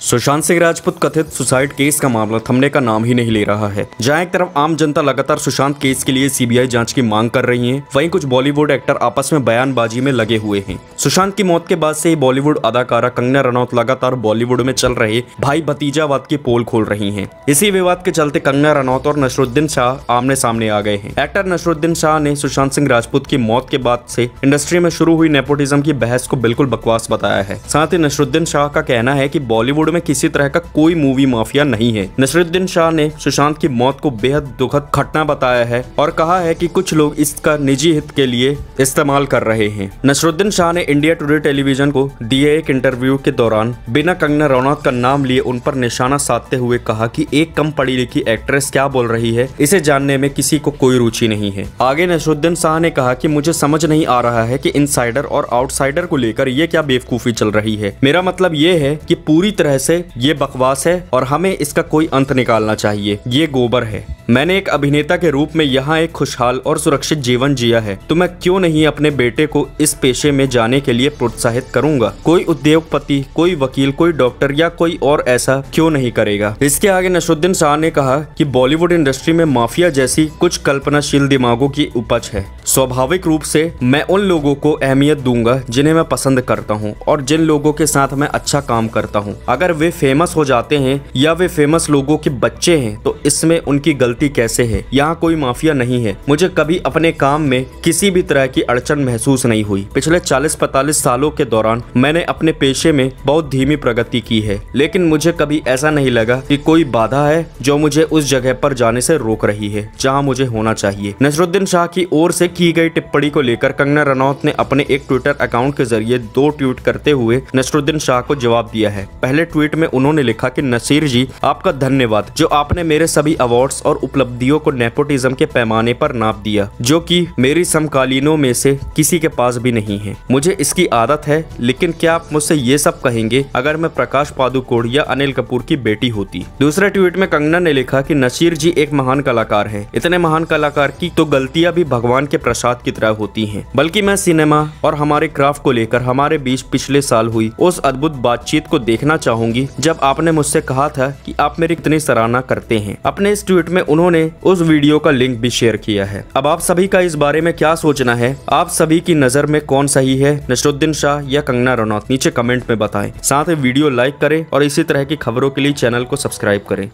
सुशांत सिंह राजपूत कथित suicide case का मामला थमने का नाम ही नहीं ले रहा है। जहां एक तरफ आम जनता लगातार सुशांत केस के लिए सीबीआई जांच की मांग कर रही है, वहीं कुछ बॉलीवुड एक्टर आपस में बयानबाजी में लगे हुए हैं। सुशांत की मौत के बाद से ही बॉलीवुड अदाकारा कंगना रनौत लगातार बॉलीवुड में चल रहे भाई भतीजावाद की पोल खोल रही है। इसी विवाद के चलते कंगना रनौत और नसरुद्दीन शाह आमने सामने आ गए हैं। एक्टर नसरुद्दीन शाह ने सुशांत सिंह राजपूत की मौत के बाद से इंडस्ट्री में शुरू हुई नेपोटिज्म की बहस को बिल्कुल बकवास बताया है। साथ ही नसरुद्दीन शाह का कहना है कि बॉलीवुड में किसी तरह का कोई मूवी माफिया नहीं है। नसरुद्दीन शाह ने सुशांत की मौत को बेहद दुखद घटना बताया है और कहा है कि कुछ लोग इसका निजी हित के लिए इस्तेमाल कर रहे हैं। नसरुद्दीन शाह ने इंडिया टुडे टेलीविजन को दिए एक इंटरव्यू के दौरान बिना कंगना रनौत का नाम लिए उन पर निशाना साधते हुए कहा कि एक कम पढ़ी लिखी एक्ट्रेस क्या बोल रही है, इसे जानने में किसी को कोई रुचि नहीं है। आगे नसरुद्दीन शाह ने कहा कि मुझे समझ नहीं आ रहा है कि इनसाइडर और आउटसाइडर को लेकर ये क्या बेवकूफी चल रही है। मेरा मतलब ये है कि पूरी तरह से ये बकवास है और हमें इसका कोई अंत निकालना चाहिए। ये गोबर है। मैंने एक अभिनेता के रूप में यहाँ एक खुशहाल और सुरक्षित जीवन जिया है, तो मैं क्यों नहीं अपने बेटे को इस पेशे में जाने के लिए प्रोत्साहित करूंगा। कोई उद्योगपति, कोई वकील, कोई डॉक्टर या कोई और ऐसा क्यों नहीं करेगा। इसके आगे नसरुद्दीन शाह ने कहा कि बॉलीवुड इंडस्ट्री में माफिया जैसी कुछ कल्पनाशील दिमागों की उपज है। स्वाभाविक रूप से मैं उन लोगों को अहमियत दूंगा जिन्हें मैं पसंद करता हूँ और जिन लोगों के साथ मैं अच्छा काम करता हूँ। अगर वे फेमस हो जाते हैं या वे फेमस लोगों के बच्चे हैं तो इसमें उनकी गलती कैसे है। यहाँ कोई माफिया नहीं है। मुझे कभी अपने काम में किसी भी तरह की अड़चन महसूस नहीं हुई। पिछले 40-45 सालों के दौरान मैंने अपने पेशे में बहुत धीमी प्रगति की है, लेकिन मुझे कभी ऐसा नहीं लगा कि कोई बाधा है जो मुझे उस जगह पर जाने से रोक रही है जहाँ मुझे होना चाहिए। नसरुद्दीन शाह की ओर से की गई टिप्पणी को लेकर कंगना रनौत ने अपने एक ट्विटर अकाउंट के जरिए 2 ट्वीट करते हुए नसरुद्दीन शाह को जवाब दिया है। पहले ट्वीट में उन्होंने लिखा कि नसीर जी, आपका धन्यवाद जो आपने मेरे सभी अवार्ड्स और उपलब्धियों को नेपोटिज्म के पैमाने पर नाप दिया, जो कि मेरी समकालीनों में से किसी के पास भी नहीं है। मुझे इसकी आदत है, लेकिन क्या आप मुझसे ये सब कहेंगे अगर मैं प्रकाश पादुकोण या अनिल कपूर की बेटी होती। दूसरे ट्वीट में कंगना ने लिखा कि नसीर जी एक महान कलाकार है। इतने महान कलाकार की तो गलतियां भी भगवान के प्रसाद की तरह होती हैं। बल्कि मैं सिनेमा और हमारे क्राफ्ट को लेकर हमारे बीच पिछले साल हुई उस अद्भुत बातचीत को देखना चाहूंगी जब आपने मुझसे कहा था कि आप मेरी कितनी सराहना करते हैं। अपने इस ट्वीट में उन्होंने उस वीडियो का लिंक भी शेयर किया है। अब आप सभी का इस बारे में क्या सोचना है? आप सभी की नजर में कौन सही है, नसरुद्दीन शाह या कंगना रनौत? नीचे कमेंट में बताएं। साथ ही वीडियो लाइक करें और इसी तरह की खबरों के लिए चैनल को सब्सक्राइब करें।